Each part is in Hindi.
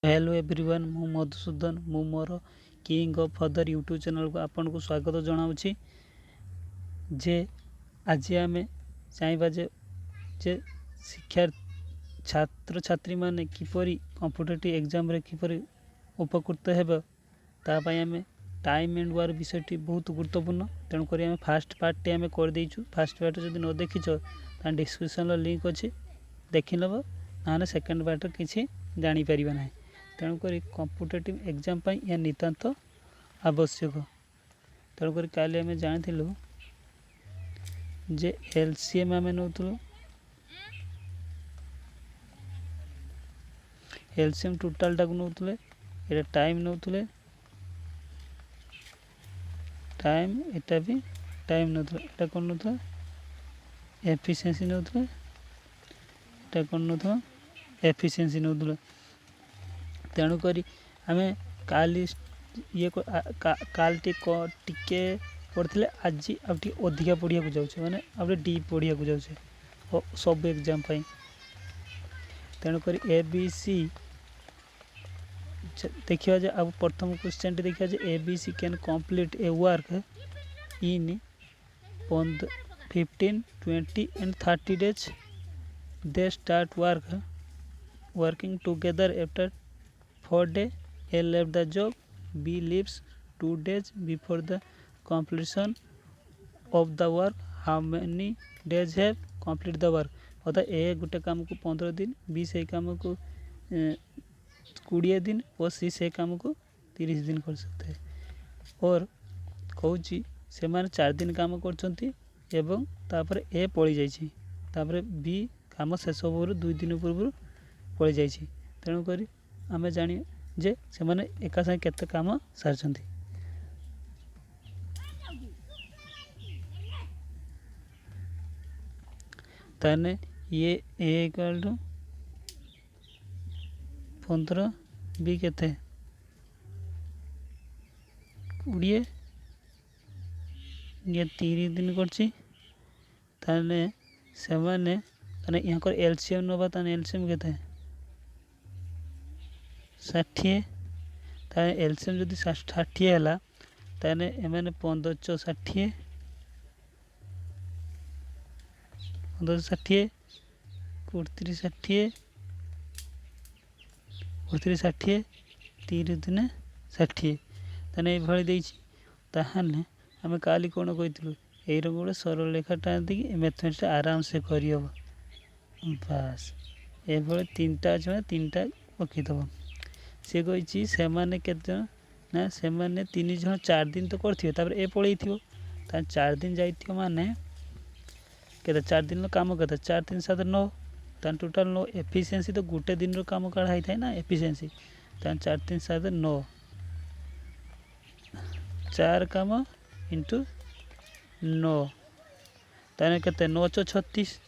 हेलो एवरीवन मु मधुसूदन मु मोर king of father YouTube channel को आपन को स्वागत जनाऊँगी। जे आज आम चाहवा जे शिक्षा छात्र छात्री माने किपरि कॉम्पिटिटिव एग्जाम रे किपरि उपकृत हेबे तापाई आम टाइम एंड वर्क विषयटी बहुत गुरुत्वपूर्ण। तेणुक आम फास्ट पार्ट टी आम कर देचु। फास्ट पार्ट जब न देखीच डिस्क्रिप्शन लिंक अच्छी देखिनब ना सेकेंड पार्ट किसी जापर ना। तेणुक कॉम्पिटिटिव एग्जाम या नितांत आवश्यक। तेणुक काली आम जानी जे एलसीएम आम नौ एलसीएम टोटाल टाक नौले ये टाइम नौले टाइम एटा भी टाइम नौले एटा कौन नौले एफिशिएंसी नौले एटा कौन नौले एफिशिएंसी नौले। तेणुक आम काली ये काल टे पढ़ते आज अधिका पढ़िया को जाऊे मैंने आप डीप पढ़िया को जाऊे सब एग्जाम। तेणुक ए बी सी देखा जाए अब प्रथम क्वेश्चन टी देखा जाए A B C can complete a work in 15, 20 and 30 days. They start working together after 4 days. A left the job. B leaves 2 days before the completion of the work. How many days have complete the work? अर्थात ए गोटे काम को 15 दिन, बी से काम को 20 दिन और सी से काम को 30 दिन कर सकते हैं। और कहूँ से मैंने 4 दिन काम कर ए पड़ी जापर बी काम शेष पूर्व 2 दिन पूर्व पड़ी जा। तेणुक आम जानी जे से मैंने एका साथ केते काम सारी ताने ये ए इक्वल टू 15 बी केते 20 ये 30 दिन करछि ताने से माने ताने यहाँ कर एलसीएम नबा ताने एलसीएम केते 60 ताने एलसीएम जदि 60 हैला ताने एमाने 15 × 60 15 60 43 60 43 60 30 दिन 60 ताने ये भली देछि। ताहाने आम काली कौन कही यही गोटे सरल रेखा टाँति मैथमेटिक्स आराम से करहब बास ये 3टा अच्छे मैं 3टा पकईदेव। सी कही से मैंने ना से मैंने 3 जन 4 दिन तो कर ए पलि 4 दिन जाइए माने के 4 दिन काम के 4 3 7 9 तान टोटाल 9 एफिशिएंसी तो गोटे दिन काम काढ़ाई थाए ना एफिशिएंसी तान 4 3 7 9 4 काम इंटू 9 ताने केते 9 × 36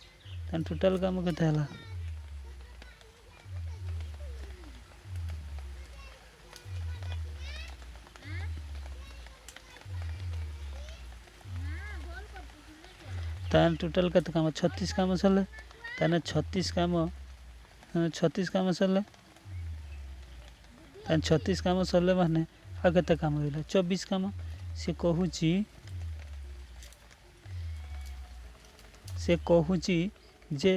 तान टोटाल काम केते हला तान टोटाल केते काम 36 काम सरले ताने 36 काम सरले तान 36 काम सरले माने आ केते काम रहिला 24 काम। से कहूची जे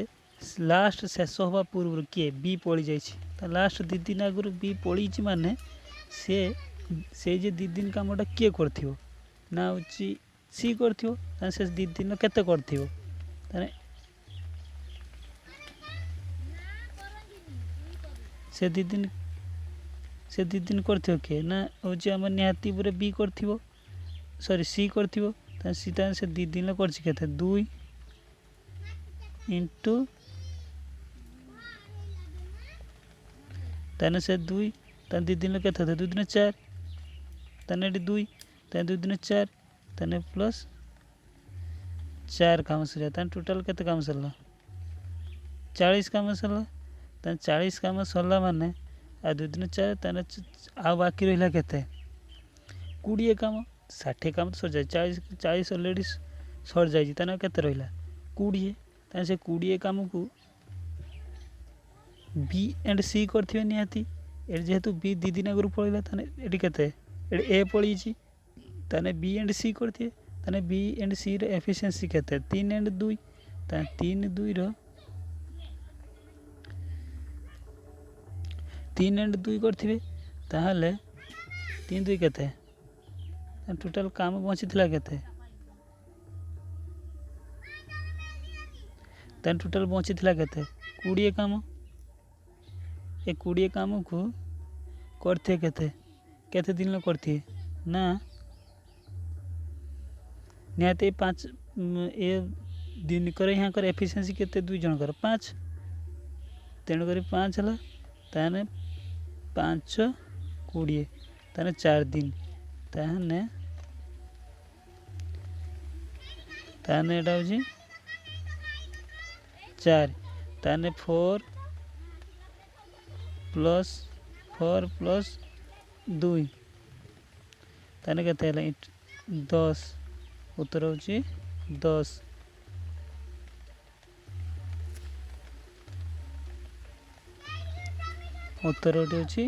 लास्ट शेष हवा पूर्व किए बी पड़ी जाइए लास्ट 2 दिन आगु बी पड़ी माने से जे 2 दिन कामटा किए कर ना हूँ सी कर से 2 दिन केते कर से 2 दिन कर किए ना हूँ आम निहाती पूरे बी कर सॉरी सी कर सी से 2 दिन कर 2 इंटू ताने से 2 ताने 2 दिन केते 2 दिन 4 ताने 2 ताने 2 दिन 4 ताने प्लस 4 काम सर ताने टोटाल केते काम सरला 40 काम सरला ताने 40 काम सरला माने आ 2 दिन 4 ताने आ बाकी रहिला केते 20 काम 60 काम तो सर जाए 40 ऑलरेडी सर जाइए ताने केते रहिला 20 से 20 काम को बी एंड सी करथिबे निहाती ये जेहेतु बी दी दिन आगु पड़ेगा ताने ये केते ए पड़ी ताने बी एंड सी करते ताने बी एंड सी रो एफिशिएंसी केते 3 एंड 2 ताने 3 2 रो 3 एंड 2 करथिबे ताहले 3 2 केते टोटल काम बची थिला केते ताने टोटल बची थिला केते 20 काम ए 20 काम को करथे केते केते दिन करथे ना निहाती 5 ए दिन करे यहाँ कर एफिशिएंसी केते 2 जन कर 5 तेणु करी 5 हला ताने 5 20 ताने 4 दिन ताने ताने एटा होची 4 ताने 4 प्लस 2 ताने केते हला 10 उत्तर होची 10 उत्तर होची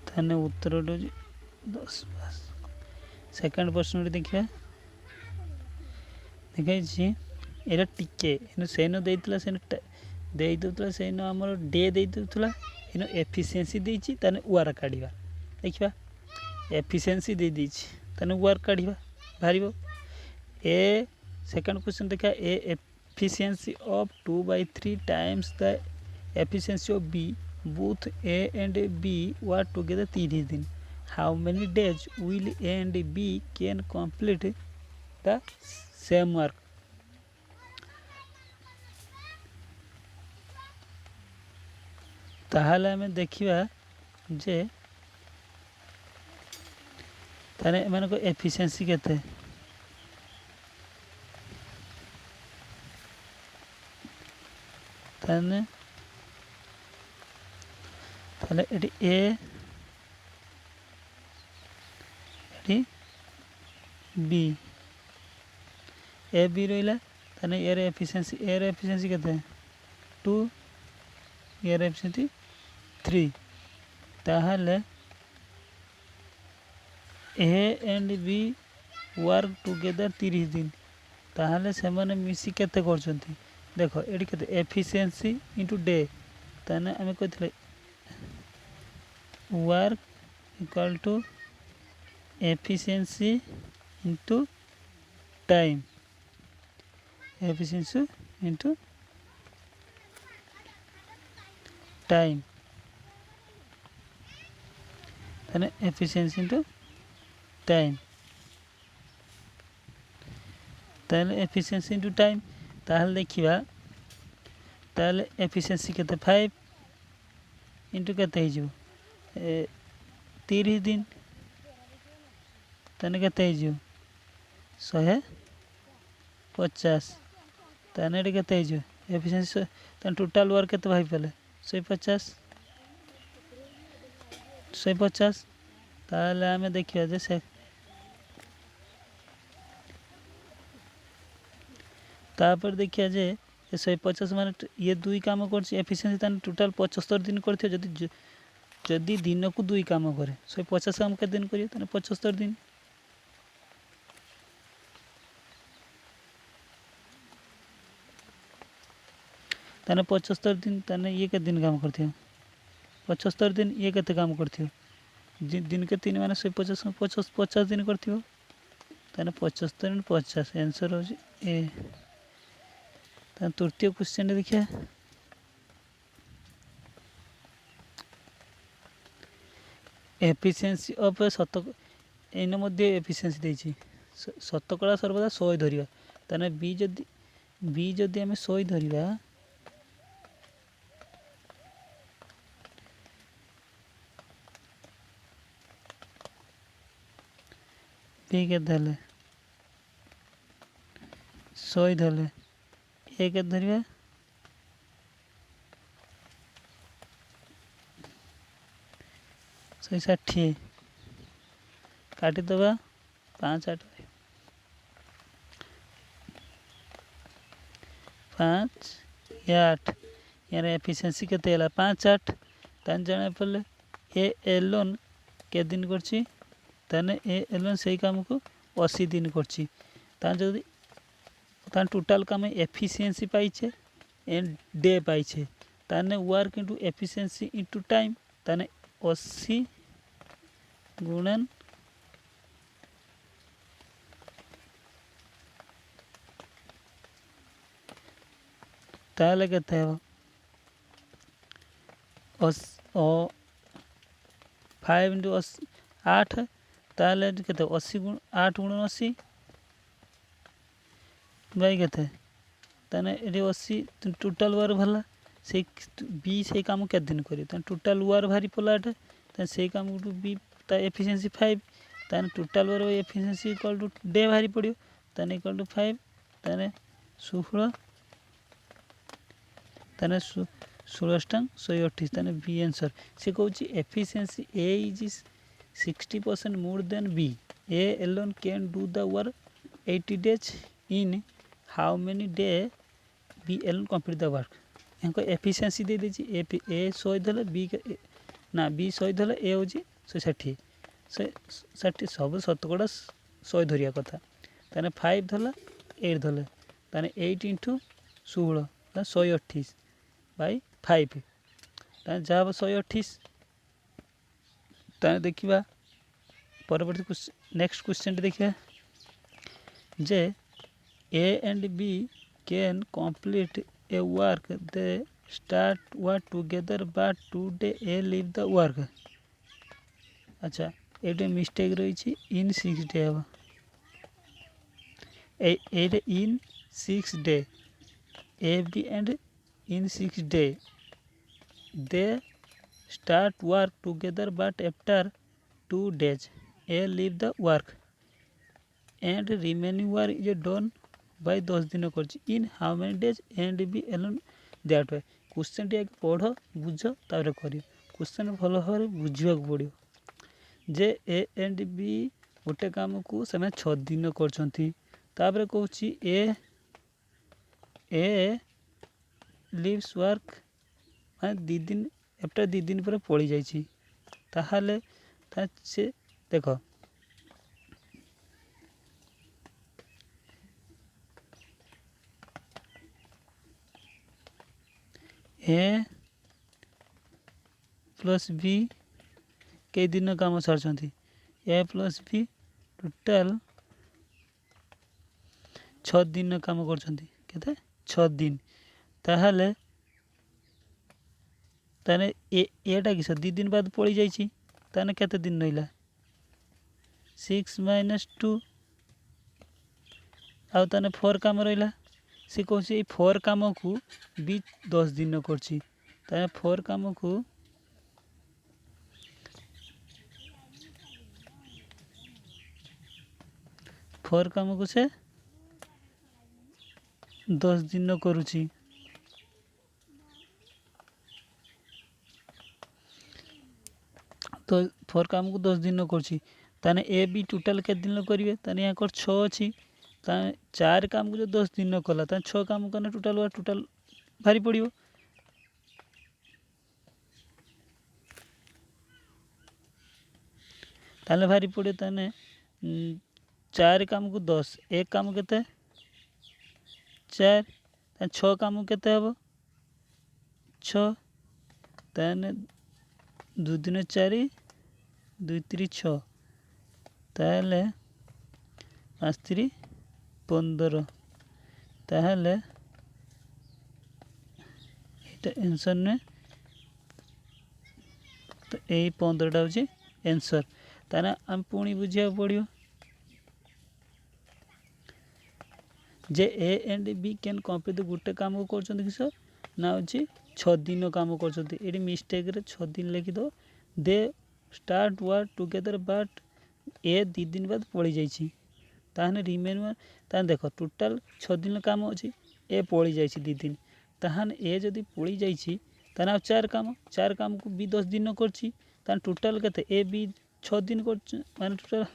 ताने उत्तर होची 10 बस सेकंड प्रश्न देखिए देखै एरा टिके इन सेनो देइतला सेनो देइ दउतला सेनो हमर डे देइ दउतला इन एफिशिएंसी देइची ताने वार काढिबा देखिबा एफिशिएंसी देइ दिछि ताने वार काढिबा भारिबो ए सेकंड क्वेश्चन देखा A efficiency of 2/3 times the efficiency of B both A and B work together 30 दिन how many days will A and B can complete the same work ताहले हमें देखिबा जे ताने एमान को एफिशिएंसी केते ताने ताले एटी ए एटी बी ए बी रहिला ताने एर एफिशिएंसी केते 2 एर एफिशिएंसी 3 ताहले A and B work together 30 दिन ताहले से माने मिसी केते करछंती देखो एटी केते एफिशिएंसी इनटू डे ताने हमें कहथिले work equal to efficiency into time efficiency into time ताने एफिशिएंसी इनटू टाइम ताले एफिशिएंसी इनटू टाइम ताहले देखिबा ताले एफिशिएंसी केते 5 इनटू केते हिजो 30 दिन ताने केते हिजो 150 ताने एटी केते हिजो एफिशिएंसी ताने टोटल वर्क केते भाई पले 150 ताहले हमें देखिया जे से तापर देखिया जे 150 माने ये दुई काम करछि एफिशिएंसी ताने टोटल 75 दिन करथियो जदी जदि दिन को 2 काम करे 150 काम के दिन करियो ताने 75 दिन ताने 75 दिन ताने ये के दिन काम करथियो 75 दिन ये केते काम करथियो दिन के 3 माने 150 50 दिन करथियो ताने 75 50 आंसर हो ए ताने तृतीय क्वेश्चन देखिए एफिशिएंसी ऑफ शतक इन मध्य एफिशिएंसी देछि शतकड़ा सर्वदा 100 धरिबा ताने बी जदी हमें 100 धरिबा बी के धले 100 धले ए के धरिबा 160 काटी दबा 5 8 5 8 यार एफिशिएंसी केते हला 5 8 तान जाने पड़ले ए एलोन के दिन करछि ताने ए एलोन सही काम को 80 दिन करछि तान जदी तान टोटल काम एफिशिएंसी पाइछे एंड डे पाइछे ताने work into efficiency into time ताने 80 गुणन ताले केते हेबो 5 इंटू 8 ताले केते 80 गुण 8 गुण 80 बाई केते ताने एडी 80 टोटल वार भला से बी से काम के दिन करी ताने टोटल वार भारी पलाटे ताने से काम टू बी ता एफिशिएंसी 5 ताने टोटल वार एफिशिएंसी इक्वल टू डे भारी पड़ियो ताने इक्वल टू 5 ताने 16 ताने 16 128 ताने बी आंसर से कहूँ efficiency A is 60% more than B A alone can do the work 80 days in how many day B alone complete the work यहाँ एफिशिएंसी दे दीजिए ए 100 धले बी ना बी 100 धले ए हूँ 160 160 सब शतकड़ा 100 धरिया कथा ताने 5 धला 8 धले ताने 8 इंटू 16 128 बाई 5 ताने जहाँ 128 ताने देखिबा परवर्ती नेक्स्ट क्वेश्चन देखिए जे A and B can complete a work they start work together but two day A leave the work अच्छा ये मिस्टेक रही इन 6 डे हम ये in 6 day A B and in 6 day they start work together but after 2 days A leave the work and remaining work is done by 10 दिन कर in how many days and B alone that way question T पढ़ बुझ तापर कर क्वेश्चन भल भाव बुझा पड़ो जे ए एंड बी गोटे काम को से 6 दिन कर कहूँ ए लिव्स वर्क माने 2 दिन आफ्टर 2 दिन पर पड़ी जाइए ताहले से देख ए प्लस बी कई दिन काम सारी ए प्लस बी टोटाल 6 दिन काम कर 6 दिन ताहले ताने एटा किस 2 दिन बाद पड़ी जाइए ताने केते दिन रहा 6 - 2 आउ ताने 4 काम रहा सी कौन 4 काम को भी 10 दिन कर 4 काम को से 10 दिन करुची तो 4 काम को 10 दिन कर ए बी टोटाल के दिन करेंगे ताने यहाँ कर 6 अच्छी 4 काम को जो 10 दिन कला 6 काम करने टोटाल भारी पड़ो ताले भारी पड़े ताने 4 काम को 10 एक काम केते 4 6 काम केते हम 6 ताने 2 दिन 4 2 3 6 ताले 5 3 15 ताहले ये आंसर ने तो यही 15टा हूँ आंसर ताना आम पुणी बुझा पड़ो जे A and B can complete गोटे काम को कर किस ना हूँ 6 दिन काम कर मिस्टेक 6 दिन लिखिद they start work together but A 2 दिन बाद पड़ी जाइए ताहने रिमेन ताहने देख टोटाल 6 दिन काम अच्छी ए पड़ी जाइए 2 दिन ताहने ए जदि पड़ी जाइए ताहने आ 4 काम को भी 10 दिन कर टोटाल केते ए बी 6 दिन कर माने टोटाल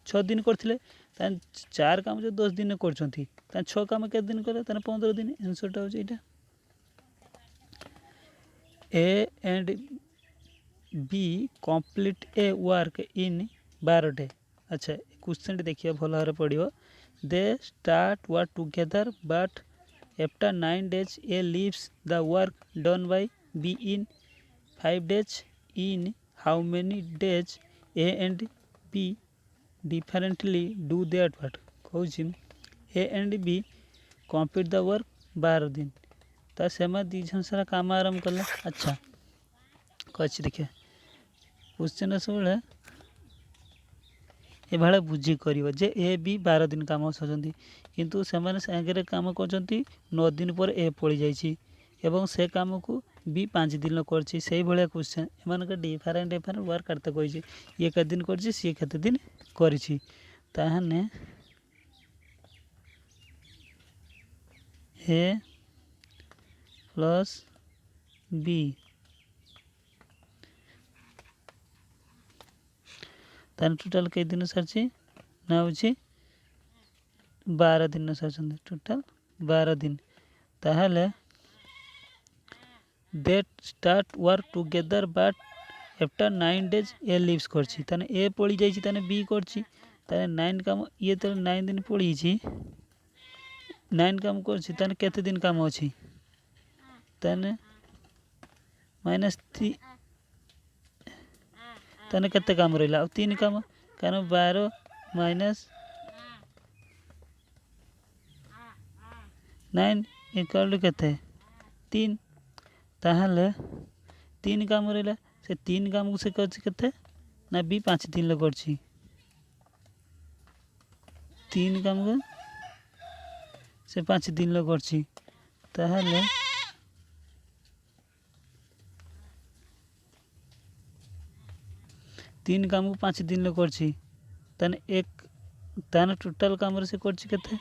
6 दिन करथिले तान 4 काम जो 10 दिन करछंती तान 6 काम के दिन करे तान 15 दिन आंसरटा हो एटा A and B complete a work in 12 day. अच्छा क्वेश्चन देखिए भल भाव पड़ो they start work together but after 9 days A leaves the work done by B in 5 days in how many days A and B differently do that work कहूँ A and B complete the work 12 दिन तो से दी जन सारा काम आरंभ कला। अच्छा कही देखिए क्वेश्चन सब ये भाड़ा बुझी कर जे ए बी 12 दिन काम सजती किंतु से सांगे काम कर 9 दिन पर ए पड़ी जाइए एवं से काम को बी 5 दिन करछि से भाया क्वेश्चन एमान डिफरेंट डिफरेंट वर्क करते कही ये केते दिन कर सी केते दिन करिछि ताहने ए प्लस बी तान टोटाल कई दिन सारी ना हूँ 12 दिन सारी टोटाल 12 दिन ताहले दे start work together but after 9 days A leaves करछि ताने ए पड़ी जाइछि ताने बी करछि ताने 9 काम ये तो 9 दिन पड़ी 9 काम करछि ताने केते दिन काम अछि ताने -3 ताने केते काम रहिला 3 काम कारण 12 माइनस 9 इक्वल टू केते 3 ताहले 3 काम रहिला से 3 काम को से करछि केते ना बी 5 दिन ल करछि 3 काम को से 5 दिन ल करछि ताहले तीन काम को 5 दिन करछि ताने एक ताने टोटल काम से करछि केते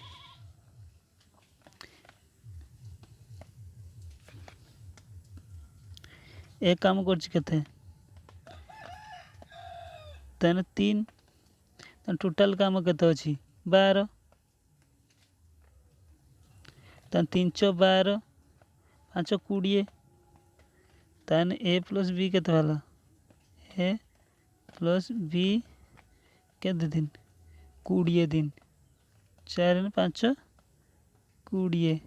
एक काम करछि केते ताने 3 ताने टोटल काम केते अछि 12 ताने 3 12 5 20 ताने ए प्लस बी केते वाला ए प्लस बी केते दिन 20 दिन 4 ने 5 20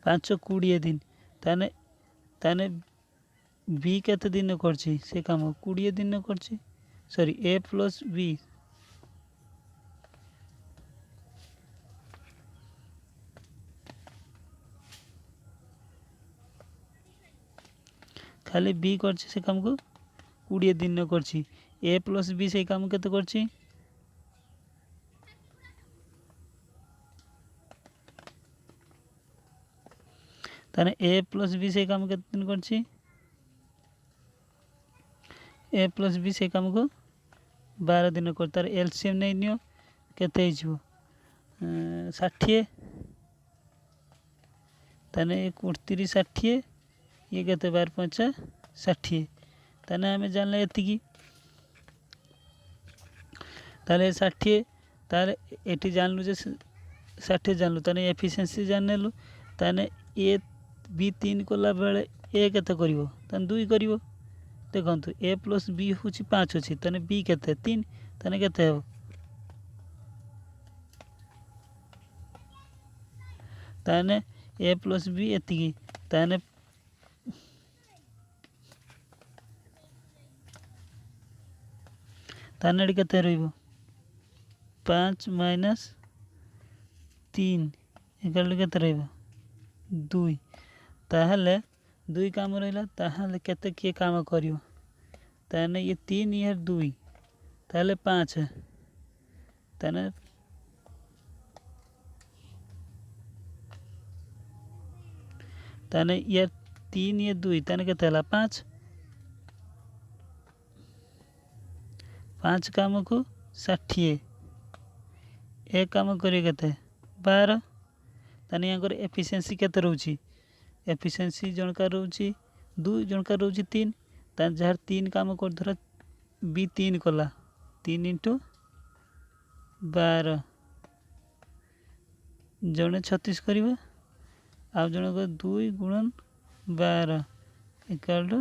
5 20 दिन ताने ताने बी केते दिन करछि से काम 20 दिन करछि सॉरी ए प्लस बी खाली बी करछि से काम को 20 दिन करछि ए प्लस बी से काम केते करछि ताने ए प्लस बी से काम केते दिन करछि ए प्लस बी से काम को 12 दिन कर तार एलसीएम नै नियो केते हिजो 60 ताने 31 60 ये केते 12 5 60 ताने हमें जानले एतिकी ताले 60 ताले एटी जानलु जे 60 जानलु ताने एफिशिएंसी जाननेलु ताने ए बी 3 कोला बेले ए केते करिवो ताने 2 करिवो देखंतु ए प्लस बी होची 5 अछि ताने बी केते 3 ताने केते हो ताने ए प्लस बी एतिकी ताने ताने केते रहइबो 5 माइनस 3 इक्वल केते रहइबो 2 ताहले 2 काम रहिला ताहले केते के काम करियो ताने ये 3 ये 2 ताहले 5 ताने ताने ये 3 ये 2 ताने केते हला 5 5 काम को 60 एक काम करिए केते 12 ताने यहाँ एफिशिएंसी केते रहउची एफिशिएंसी जनका रहउची 2 जनका रहउची 3 जार 3 काम कर धर बी 3 कला 3 × 12 जड़े 36 कर आ जनक 2 × 12 इक्वल टू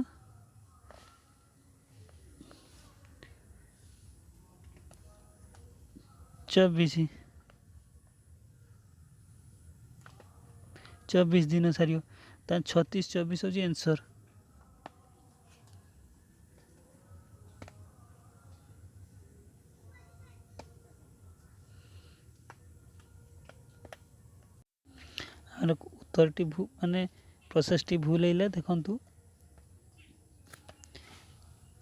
24 दिन सारी 36 24 हूँ आंसर। उत्तरटी माने प्रोसेसटी भूल है देखु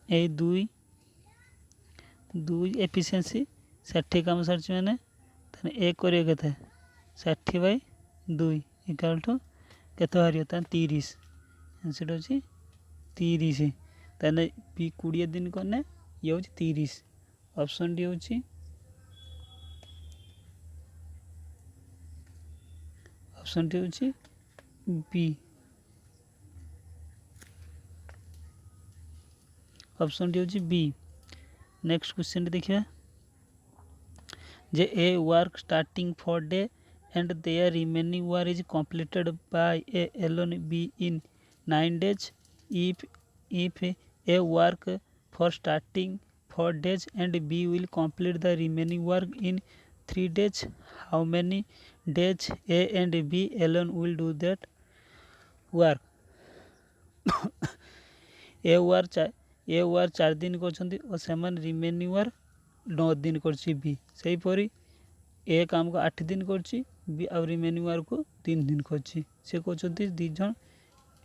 ए 2 एफिशिएंसी 60 काम सारी मैंने एक कर 60/2 इक्वल टू केते बाहर 30 आंसर हो 30 ताने बी 20 दिन कने ये हूँ 30 ऑप्शन डी हूँ ऑप्शन टी हूँ बी ऑप्शन टी हूँ बी। नेक्स्ट क्वेश्चन देखिए जे A work starting for day and their remaining work is completed by a alone B in 9 days. If a work for starting 4 days and B will complete the remaining work in 3 days, how many days A and B alone will do that work? ए वार 4 दिन कर रिमेनिंग वार 9 दिन कर बी सेहीपरी ए काम को 8 दिन कर बी आ रिमेनिंग वार को 3 दिन कर से कहते दीज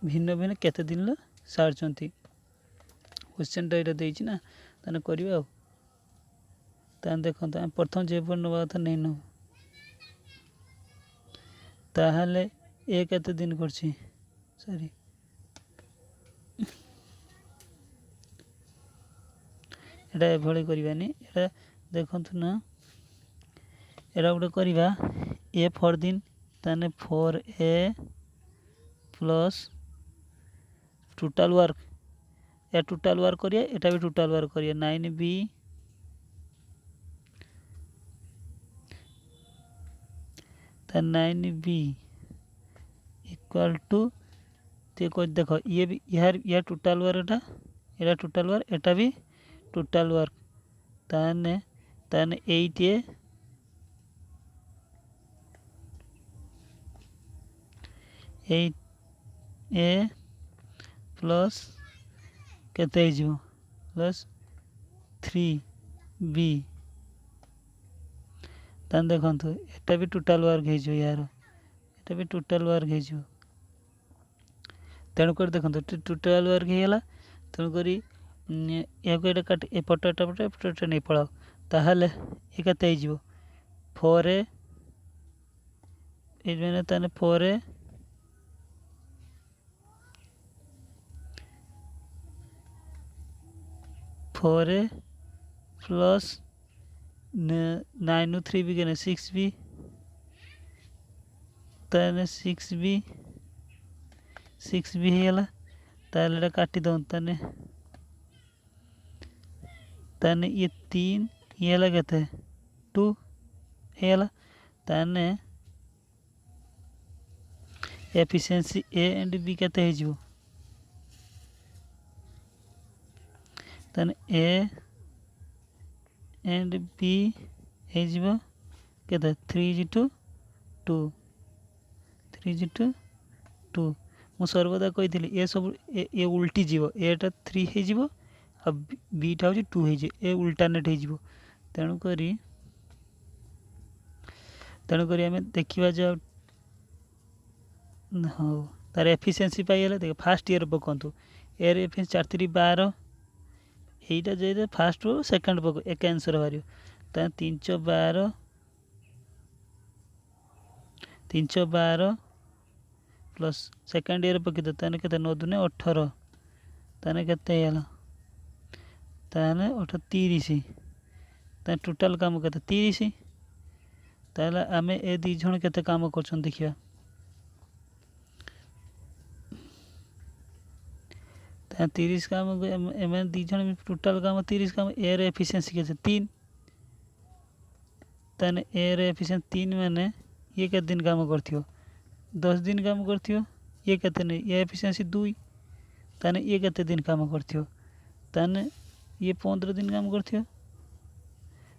भिन्न भिन्न केते दिन सारी क्वेश्चन यहाँ देती ना ताने करवा देखो प्रथम जेपर नवा कथा नहीं नौ ताहले ए केते दिन कर सॉरी एटा एभली करवानी एटा देखु ना एटा गोटे करवा ए 4 दिन ताने 4A प्लस टोटाल वर्क या टोटाल वर्क करिए एटा भी टोटाल वर्क करिए 9B ता 9B इक्वल टू देखो ये भी यार टोटाल वर्क एटा टोटाल वर्क एटा भी टोटाल वर्क ताने 8A प्लस केते प्लस 3B तान देखो एटा भी टोटाल वर्क हो यार एटा भी टोटाल वर्क हो तेणुक देखो टोटाल वर्क होगा तेणुक या काट एपटा नहीं पड़ाओ ताहले ये केते 4A मैंने 4A प्लस 9 3B के 6B ताने 6B होगा ताले काटी दो ताने ये 3 ये लगते 2 होगा ताने एफिशिएंसी ए एंड बी केते हो ताने ए एंड बी हो केते 3/2 मु सर्वदा कही ए सब ए उल्टी जीव एटा 3 हो बीटा हूँ 2 हो ए उल्टानेट हो तेणुक आम देखा जाओ हाँ तार एफिशिएंसी पाइला देख फास्ट ईयर पकातु एर एफिशिएंसी 4 3 12 यहीटा जो फास्ट हो सेकेंड पक एक आंसर बाहर 312 प्लस सेकेंड ईयर पकई ताने के 9 दूने 18 ताने केते ताने 30 टोटाल काम के 30 ताले आमे ए दी जण केते काम करछन देखिया ताने 30 काम एम दी जन टोटल काम 30 काम ए रे एफिशिएंसी के 3 ताने ए रे एफिशिएंसी 3 माने ये के दिन काम करथियो 10 दिन काम करथियो ये केते नहीं ये एफिशिएंसी 2 ताने ये केते दिन काम करथियो ताने ये 15 दिन काम करथियो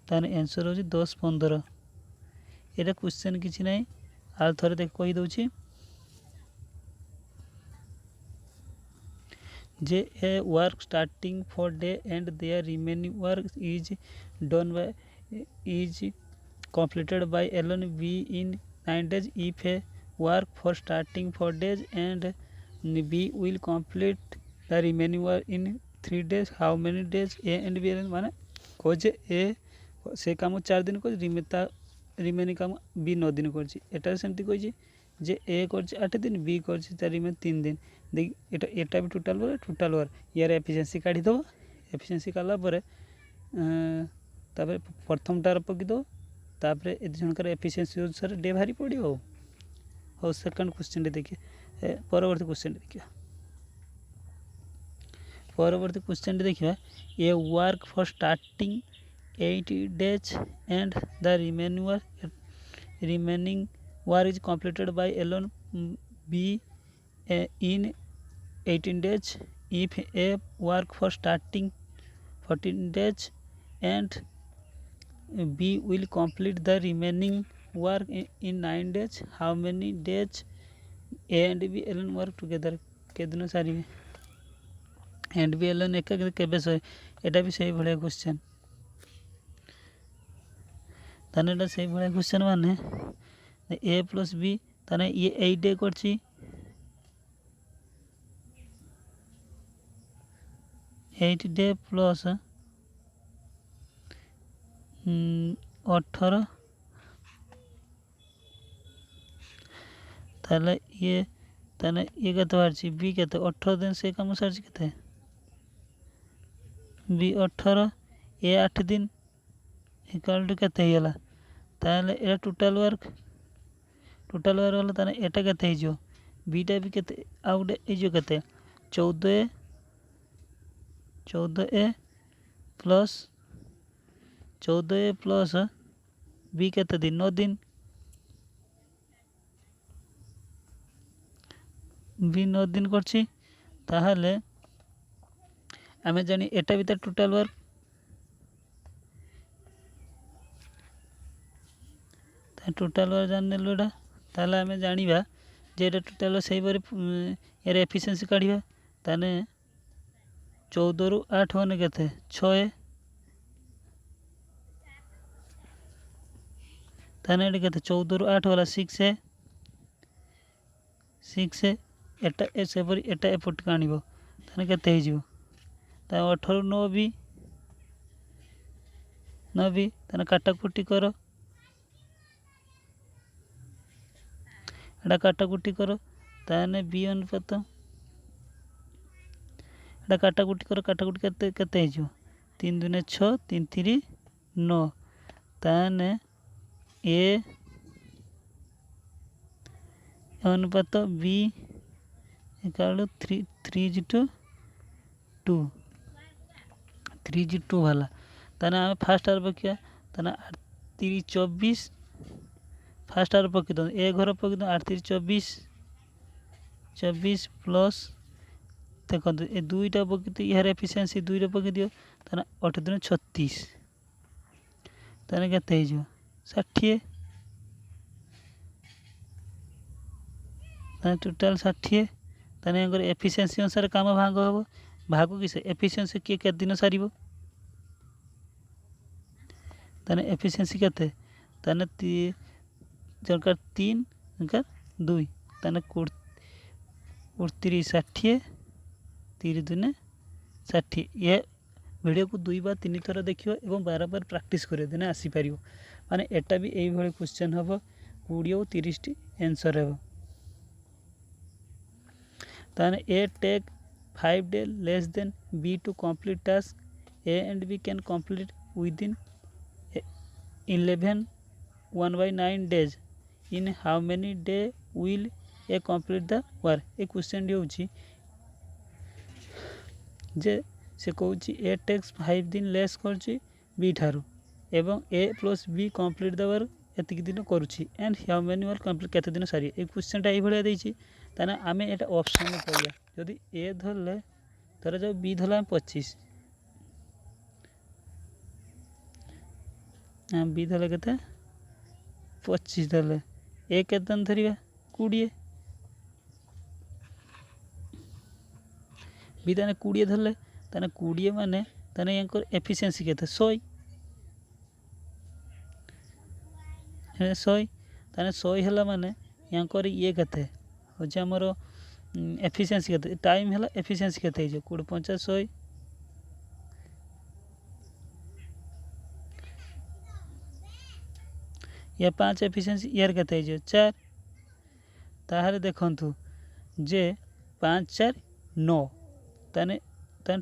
ताने आंसर हो 10 15 एटा क्वेश्चन किछि नहीं आल थरे देख कहि दउछि जे A work starting for day and their remaining work is done by is completed by alone b in 9 days if a work for starting 4 days and b will complete the remaining work in 3 days how many days a and b माने खोजे ए से काम 4 दिन को रिमेनिंग काम बी 9 दिन करछि एटा सेमति कहिछि जे ए करछि 8 दिन बी करछि तार रिमेन 3 दिन देख एटा भी टोटल वर्क यार एफिशिएंसी काढी दो एफिशिएंसी काला परे तापर प्रथम टार पकि दो तापर ए जनकर एफिशिएंसी अनुसार डे भारी पड़ो हो सेकंड क्वेश्चन देखिए परवर्ती क्वेश्चन देखिए परवर्ती क्वेश्चन देखिए A work for starting 8 days and the remaining work is completed by alone b in 18 days if a work for starting 14 days and b will complete the remaining work in 9 days how many days a and b alone work together के दिन सारी एंड बी alone एक केबे सही एटा भी सही भले क्वेश्चन ताने एटा सही भले क्वेश्चन माने a प्लस b ताने ये 8 डे करछि 8 डे प्लस 18 ताले ये केते बारछि बी केते 18 दिन से काम सारछि केते बी 18 ए 8 दिन इक्वल टू केते हिला ताले ए टोटल वर्क वाला ताने एटा केते हिजो बीटा भी केते आउट हिजो केते 14 ए प्लस बी केते दिन 9 दिन बी 9 दिन करछि ताहले आमे जानी एटा भी टोटल वर्क जान नेलोडा ताहले आमे जानिबा जे एटा टोटल सही बारे यार एफिशिएंसी काढिबा ताने 14 रु 8 माने केते 6 ताने एटा केते 14 रु 8 वाला 6 एटा ए सेपरी एटा एपट कानिबो ताने केते हे जिवो ता 18 रु 9 भी ताने काटाकुटी करो एटा काटाकुटी करो ताने बी अनुपात एटा काटाकुटी करो काटाकुटी केते हे जिवो 3 दुने 6 3 3 9 ताने ए अनुपात बी इक्वल 3:2 वाला ताने आम फास्ट आर पकिया ताने 8 3 24 फास्ट आर पकी दो ए घर पकी दो 8 3 24 प्लस देखो ए दुईटा पकी तो यार एफिशिएंसी दुई रे पकी दियो ताने 8 दिन 36 ताने केते हे जो 60 ताने टोटल 60 ताने अगर एफिशिएंसी अनुसार काम भाग हो भाग किसे एफिशिएंसी के दिन सारिबो ताने एफिशिएंसी केते ताने जनकर 3 जनकर 2 ताने 30 60 3 दुने 60 ये वीडियो को 2 बा 3 थर देखियो एवं बार बार प्रैक्टिस करे देने आसी परियो माने एटा भी एई भले क्वेश्चन हबो 20 और 30 टी आंसर हबो ताने ए take 5 days less than b to complete task a and b can complete within 11 1/9 days in how many day will a complete the work A question D होची जे से कहूँ ए टेक्स 5 दिन लेस कर बी ठारू एवं ए प्लस बी कंप्लीट देवर एतिक दिन करुच्ची and how many work complete केते दिन सारी ए क्वेश्चनटा ये देती ताना आम एटा ऑप्शन में पढ़िया जदि ए धरले धर जाओ बी धरला 25 बी धरले केते 25 धरले ए केते दिन धरिया 20 बी ताने 20 धरले ताने 20 माने ताने यांकर एफिशिएंसी केते 100 ताने 100 हला माने यांकर ये केते हो जे हमर एफिशिएंसी केते टाइम हला एफिशिएंसी केते हे जे 20 50 100 या 5 एफिशिएंसी यार केते हे जे 4 ताहारे देखंतु जे 5 4 9 ताने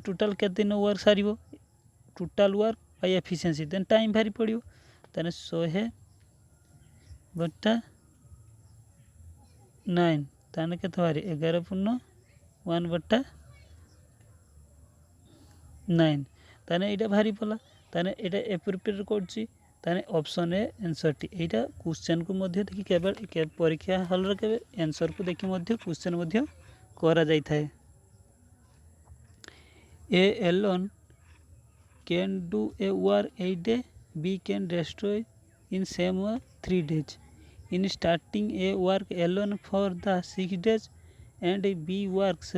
टोटल केते दिन वर्क सारिबो total work by efficiency then time भारी पड़ियो ताने 100 बट्टा 9 ताने केते भारी 11 पूर्ण 1 बट्टा 9 ताने एटा भारी पला ताने एटा एप्रोप्रिएट करछि ताने option A answer T Etah question को मध्य देखि केवल परीक्षा हॉल रे केवल आंसर को देखि मध्य क्वेश्चन मध्य करा जाय थाए A alone can do a work 8 day, B can destroy in same way 3 days. In starting A work alone for the 6 days and B works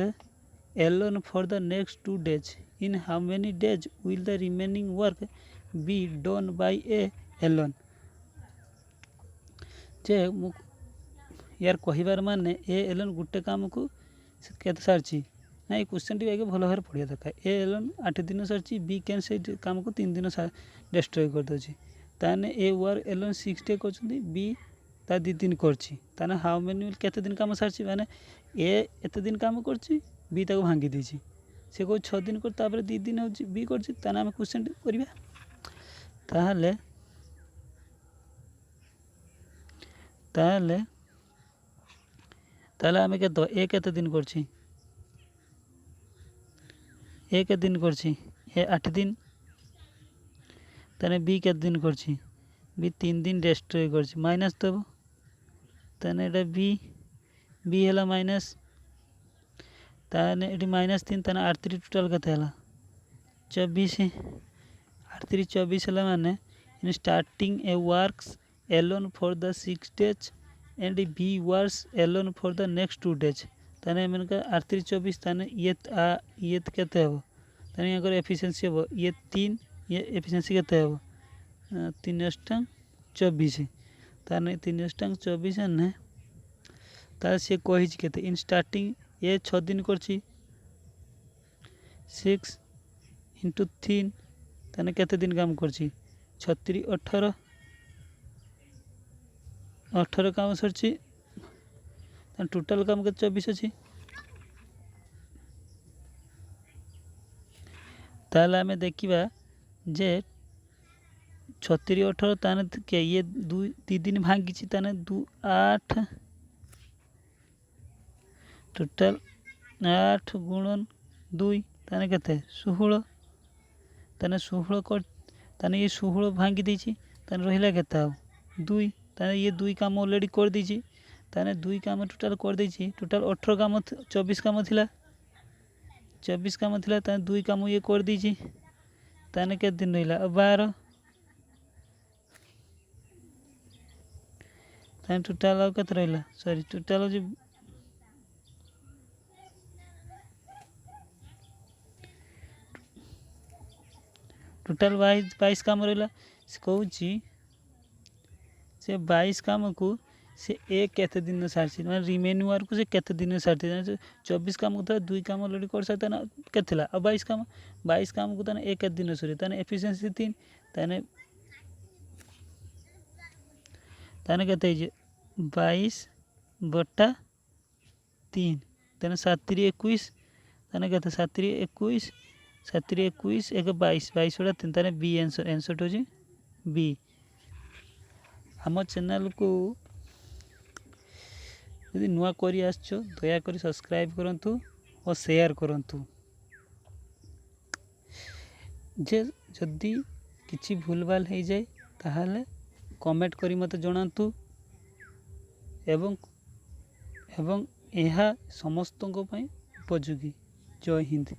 alone for the next 2 days. In how many days will the remaining work be done by A alone? जे यार कहिबार माने ए एलन गुटे काम को केते सारची ना ये क्वेश्चन टी आगे भल भाव पढ़िया दरकार ए एलन 8 दिन सारी बी कैन से काम को 3 दिन डिस्ट्रॉय कर दोची ताने ए वर्क एलन 6 डे करछंदी बी ता 2 दिन करछि ताने हाउ मेनी केते दिन काम सारछि माने ए एते दिन काम करछि बी ताको भांगी देछि से को 6 दिन कर तापर 2 दिन होछि बी करछि ताने हम क्वेश्चन टी करिबा ताहले ताहले ताहले हम केतो ए केते दिन करछि एक दिन करछि ए 8 दिन ताने बी के दिन करछि बी 3 दिन डिस्ट्रॉय करछि माइनस देबो ताने एटा बी हला माइनस ताने एटी माइनस 3 ताने 8 3 टोटल केते हला 24 8 3 24 हला माने in starting A works alone for the 6 days and B works alone for the next 2 days ताने मन का 8 3 24 ताने ये केते हो ताने यहाँ एफिशिएंसी हो ये 3 ये एफिशिएंसी केते हो 3 अष्टांग 24 ताने 3 अष्टांग 24 ने तार से कहि केते इन स्टार्टिंग ये 6 दिन करछि 6 * 3 ताने केते दिन काम करछि 36 18 18 काम सरछि ताने टोटल काम के 24 अछि ताले आमे देखिबा जे 36 18 ताने के ये 2 दिन भांगी ताने 2 8 टोटल 8 गुणन 2 ताने केते 16 ताने 16 कर ताने ये 16 भांगी देछि ताने रहिला केते हो 2 ताने ये 2 काम ऑलरेडी कर देछि ताने 2 काम टोटल कर देछि टोटल 18 काम 24 काम थिला 24 काम थिला ताने 2 काम ये कर देछि ताने के दिन रहिला 12 ताने टोटल आ केते रहिला सॉरी टोटल जे टोटल 22 काम रहिला से कहूची से 22 काम को से एक केते दिन सारछि माने रिमेनिंग वर्क को से केते दिन सारछि 24 काम को 2 काम ऑलरेडी कर सकता ना केतेला अब 22 काम को तने एक दिन सरी तने एफिशिएंसी 3 तने केते जे 22 बटा 3 तने 7 3 21 तने केते 7 3 21 7 3 21 एक 22 22 बटा 3 तने बी आंसर हो जी बी हम चैनल को यदि नुआ करी आछो दया करी सब्सक्राइब करंतु और शेयर करंतु। ଯେ ଯଦି କିଛି ଭୁଲ ଭାଲ ହେଇଯାଏ ତାହେଲେ କମେଣ୍ଟ କରି ମୋତେ ଜଣାନ୍ତୁ ଏବଂ ଏହା ସମସ୍ତଙ୍କ ପାଇଁ ଉପଯୋଗୀ। ଜୟ ହିନ୍ଦ।